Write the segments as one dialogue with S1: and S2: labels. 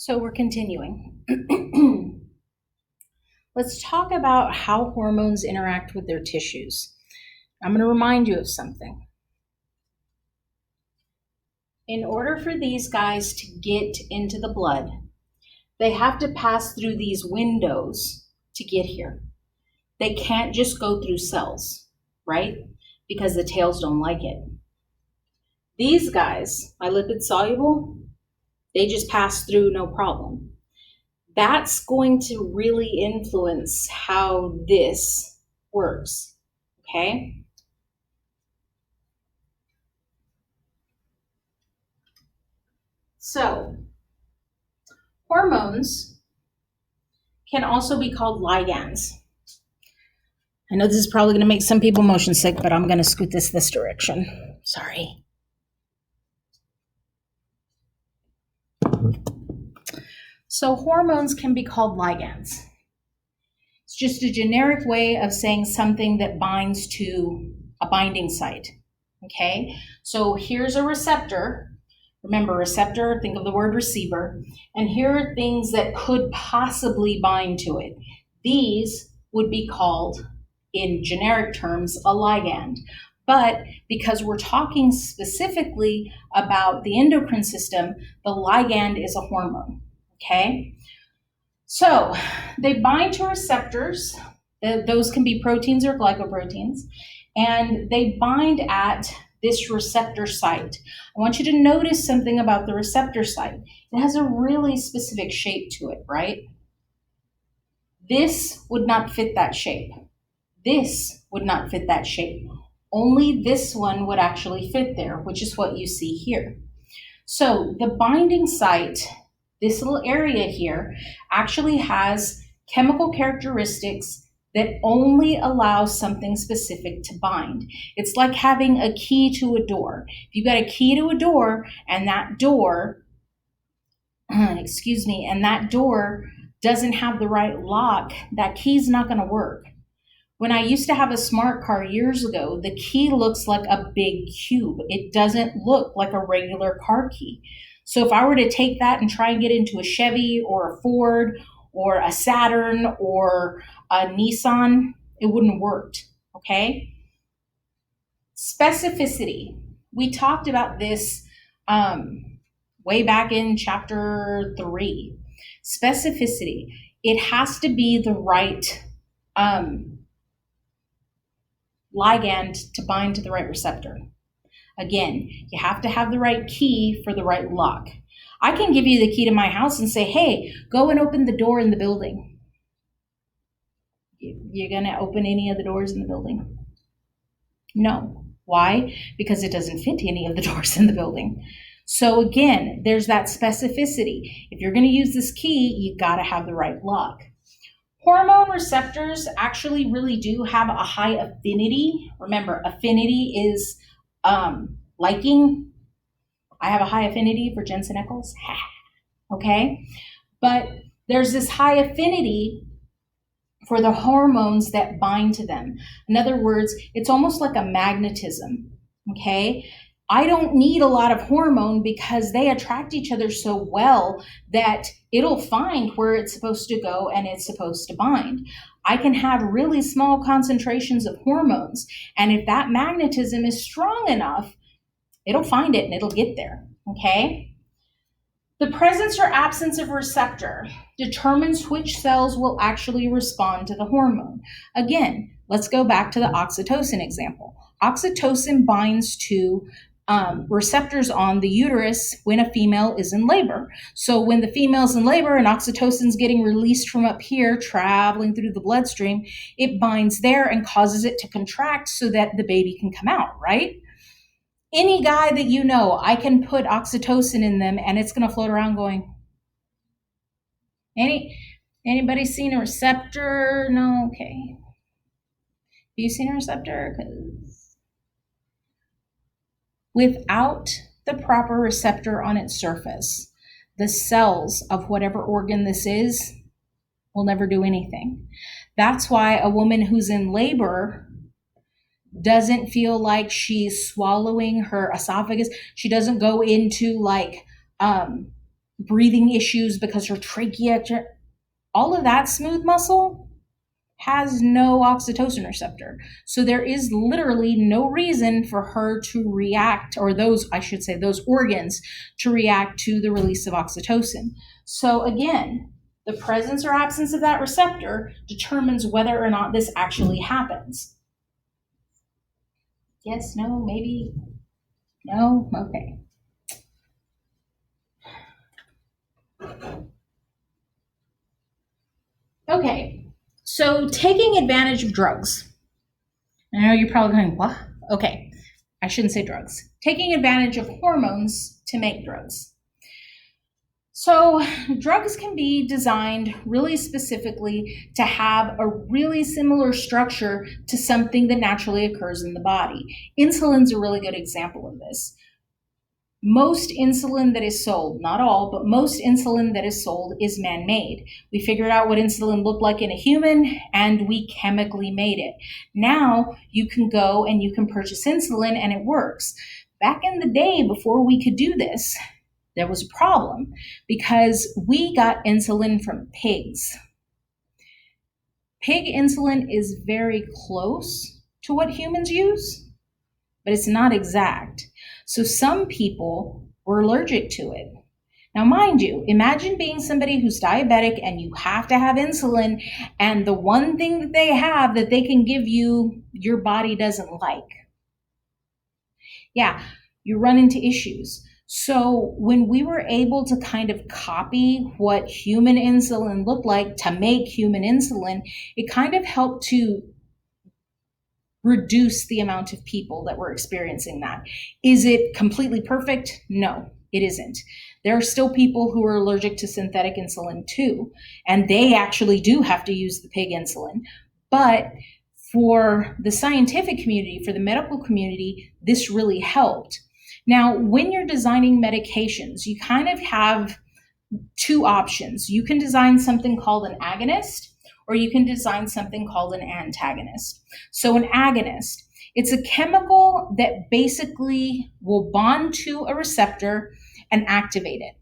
S1: So we're continuing. Let's talk about how hormones interact with their tissues. I'm going to remind you of something. In order for these guys to get into the blood, they have to pass through these windows to get here. They can't just go through cells, right? Because the tails don't like it. These guys, my lipid soluble, they just pass through no problem. That's going to really influence how this works, okay? So, hormones can also be called ligands. I know this is probably going to make some people motion sick, but I'm going to scoot this direction. Sorry. So hormones can be called ligands. It's just a generic way of saying something that binds to a binding site, okay? So here's a receptor. Remember, receptor, think of the word receiver. And here are things that could possibly bind to it. These would be called, in generic terms, a ligand. But because we're talking specifically about the endocrine system, the ligand is a hormone, okay? So they bind to receptors. Those can be proteins or glycoproteins, and they bind at this receptor site. I want you to notice something about the receptor site. It has a really specific shape to it, right? This would not fit that shape. This would not fit that shape. Only this one would actually fit there, which is what you see here. So the binding site, this little area here, actually has chemical characteristics that only allow something specific to bind. It's like having a key to a door. If you've got a key to a door and that door, and that door doesn't have the right lock, that key's not going to work. When I used to have a smart car years ago, the key looks like a big cube. It doesn't look like a regular car key. So if I were to take that and try and get into a Chevy or a Ford or a Saturn or a Nissan, it wouldn't have worked, okay? Specificity. We talked about this way back in chapter 3. Specificity. It has to be the right ligand to bind to the right receptor. Again, you have to have the right key for the right lock. I can give you the key to my house and say, hey, go and open the door in the building. You're going to open any of the doors in the building? No. Why? Because it doesn't fit any of the doors in the building. So again, there's that specificity. If you're going to use this key, you got to have the right lock. Hormone receptors actually really do have a high affinity. Remember, affinity is liking. I have a high affinity for Jensen Ackles. Okay? But there's this high affinity for the hormones that bind to them. In other words, it's almost like a magnetism. Okay? I don't need a lot of hormone because they attract each other so well that it'll find where it's supposed to go and it's supposed to bind. I can have really small concentrations of hormones, and if that magnetism is strong enough, it'll find it and it'll get there, okay? The presence or absence of receptor determines which cells will actually respond to the hormone. Again, let's go back to the oxytocin example. Oxytocin binds to receptors on the uterus when a female is in labor. So when the female's in labor and oxytocin's getting released from up here, traveling through the bloodstream, it binds there and causes it to contract so that the baby can come out, right? Any guy that you know, I can put oxytocin in them and it's going to float around going, anybody seen a receptor? No? Okay. Have you seen a receptor? Because without the proper receptor on its surface, the cells of whatever organ this is will never do anything. That's why a woman who's in labor doesn't feel like she's swallowing her esophagus. She doesn't go into like breathing issues because her trachea, all of that smooth muscle has no oxytocin receptor. So there is literally no reason for her to react, or those organs to react to the release of oxytocin. So again, the presence or absence of that receptor determines whether or not this actually happens. Yes, no, maybe, no, okay. Okay, so taking advantage of drugs. I know you're probably going, what? Okay, I shouldn't say drugs. Taking advantage of hormones to make drugs. So drugs can be designed really specifically to have a really similar structure to something that naturally occurs in the body. Insulin's a really good example of this. Most insulin that is sold, not all, but most insulin that is sold is man-made. We figured out what insulin looked like in a human, and we chemically made it. Now you can go and you can purchase insulin and it works. Back in the day, before we could do this, there was a problem because we got insulin from pigs. Pig insulin is very close to what humans use, but it's not exact. So some people were allergic to it. Now, mind you, imagine being somebody who's diabetic and you have to have insulin, and the one thing that they have that they can give you, your body doesn't like. Yeah, you run into issues. So when we were able to kind of copy what human insulin looked like to make human insulin, it kind of helped to reduce the amount of people that were experiencing that. Is it completely perfect? No, it isn't. There are still people who are allergic to synthetic insulin too, and they actually do have to use the pig insulin. But for the scientific community, for the medical community, this really helped. Now, when you're designing medications, you kind of have two options. You can design something called an agonist, or you can design something called an antagonist. So an agonist, it's a chemical that basically will bond to a receptor and activate it.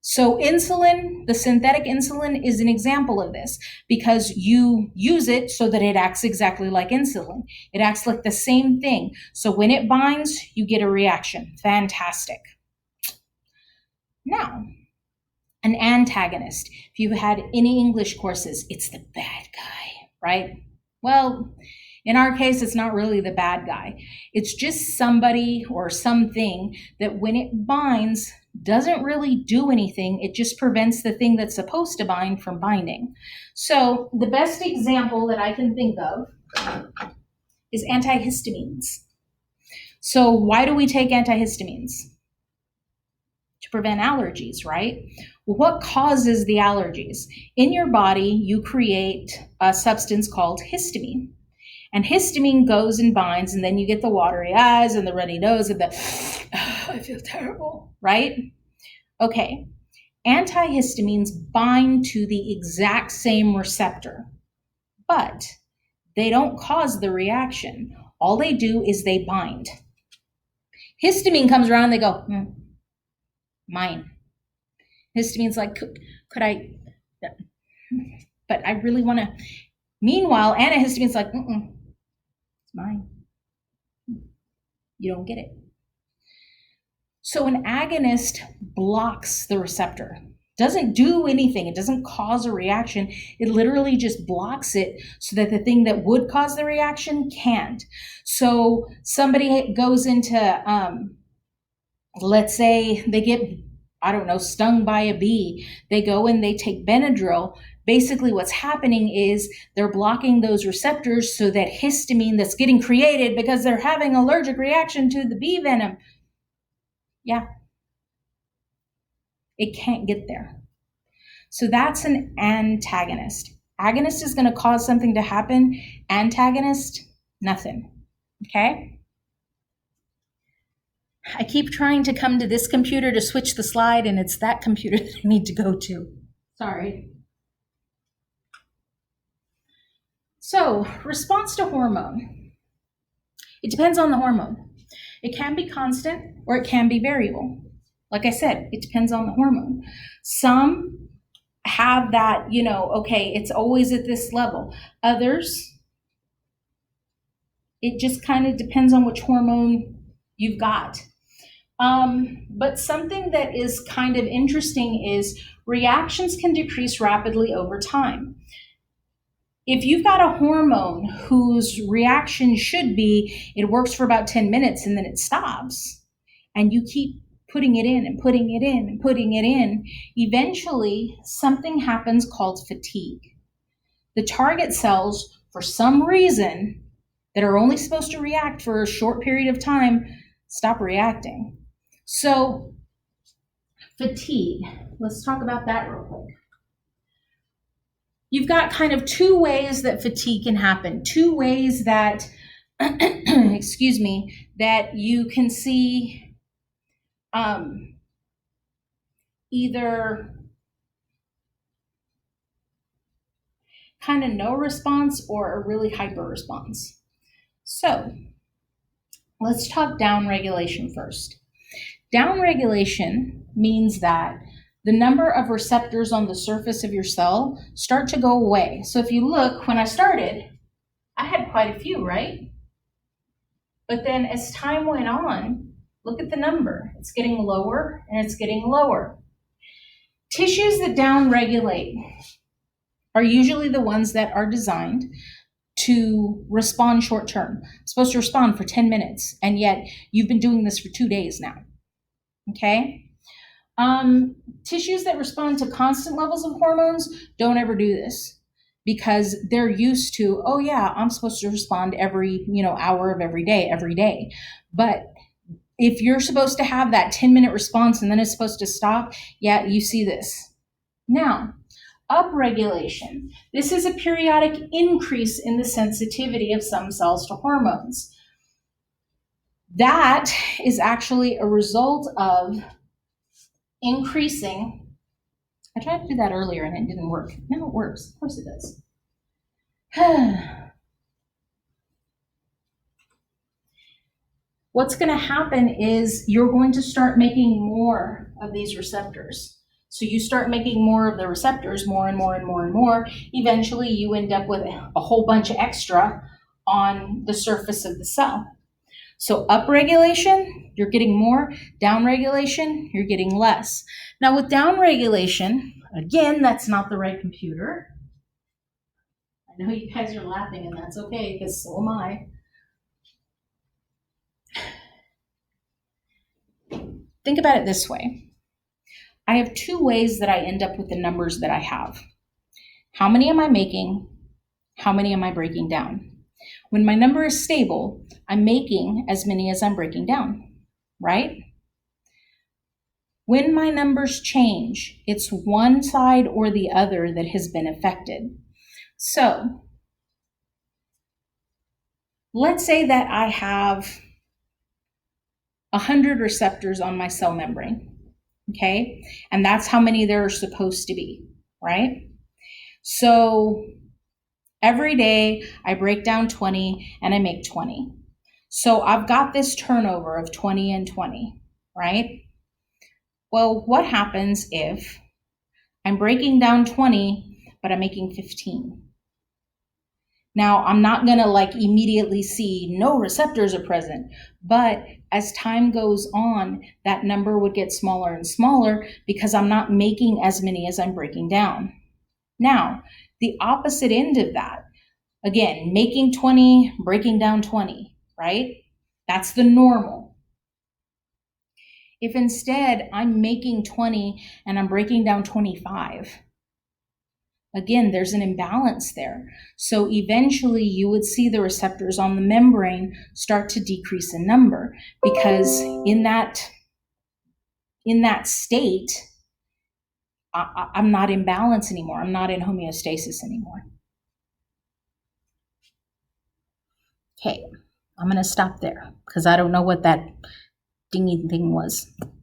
S1: So insulin, the synthetic insulin, is an example of this because you use it so that it acts exactly like insulin. It acts like the same thing. So when it binds, you get a reaction. Fantastic. Now, an antagonist. If you've had any English courses, it's the bad guy, right? Well, in our case, it's not really the bad guy. It's just somebody or something that when it binds, doesn't really do anything. It just prevents the thing that's supposed to bind from binding. So the best example that I can think of is antihistamines. So why do we take antihistamines? To prevent allergies, right? Well, what causes the allergies? In your body, you create a substance called histamine. And histamine goes and binds, and then you get the watery eyes and the runny nose and the, I feel terrible, right? Okay, antihistamines bind to the exact same receptor, but they don't cause the reaction. All they do is they bind. Histamine comes around, they go, mine. Histamine's like, could I, but I really want to. Meanwhile, antihistamine's like, it's mine. You don't get it. So an agonist blocks the receptor. Doesn't do anything. It doesn't cause a reaction. It literally just blocks it so that the thing that would cause the reaction can't. So somebody goes into, let's say they get, stung by a bee. They go and they take Benadryl. Basically what's happening is they're blocking those receptors so that histamine that's getting created because they're having an allergic reaction to the bee venom, it can't get there. So that's an antagonist. Agonist is going to cause something to happen. Antagonist, nothing. Okay? I keep trying to come to this computer to switch the slide, and it's that computer that I need to go to. Sorry. So, response to hormone. It depends on the hormone. It can be constant or it can be variable. Like I said, it depends on the hormone. Some have that, okay, it's always at this level. Others, it just kind of depends on which hormone you've got. But something that is kind of interesting is reactions can decrease rapidly over time. If you've got a hormone whose reaction should be, it works for about 10 minutes and then it stops, and you keep putting it in and putting it in and putting it in, eventually something happens called fatigue. The target cells, for some reason, that are only supposed to react for a short period of time, stop reacting. So, fatigue, let's talk about that real quick. You've got kind of two ways that fatigue can happen, two ways that, excuse me, that you can see either kind of no response or a really hyper response. So let's talk downregulation first. Downregulation means that the number of receptors on the surface of your cell start to go away. So if you look, when I started, I had quite a few, right? But then as time went on, look at the number. It's getting lower and it's getting lower. Tissues that downregulate are usually the ones that are designed to respond short term. It's supposed to respond for 10 minutes, and yet you've been doing this for 2 days now. Okay? Tissues that respond to constant levels of hormones don't ever do this because they're used to, oh yeah, I'm supposed to respond every, hour of every day. But if you're supposed to have that 10-minute response and then it's supposed to stop, yeah, you see this. Now, upregulation. This is a periodic increase in the sensitivity of some cells to hormones. That is actually a result of increasing. I tried to do that earlier and it didn't work. Now it works. Of course it does. What's going to happen is you're going to start making more of these receptors. So you start making more of the receptors, more and more and more and more. Eventually you end up with a whole bunch of extra on the surface of the cell. So upregulation, you're getting more. Downregulation, you're getting less. Now with downregulation, again, that's not the right computer. I know you guys are laughing and that's okay because so am I. Think about it this way. I have two ways that I end up with the numbers that I have. How many am I making? How many am I breaking down? When my number is stable, I'm making as many as I'm breaking down, right? When my numbers change, it's one side or the other that has been affected. So let's say that I have 100 receptors on my cell membrane, okay? And that's how many there are supposed to be, right? So every day I break down 20 and I make 20. So I've got this turnover of 20 and 20, right? Well, what happens if I'm breaking down 20, but I'm making 15? Now, I'm not going to immediately see no receptors are present, but as time goes on, that number would get smaller and smaller because I'm not making as many as I'm breaking down. Now, the opposite end of that, again, making 20, breaking down 20, right? That's the normal. If instead I'm making 20 and I'm breaking down 25, again, there's an imbalance there. So eventually you would see the receptors on the membrane start to decrease in number because in that state, I'm not in balance anymore. I'm not in homeostasis anymore. Okay, I'm going to stop there because I don't know what that dingy thing was.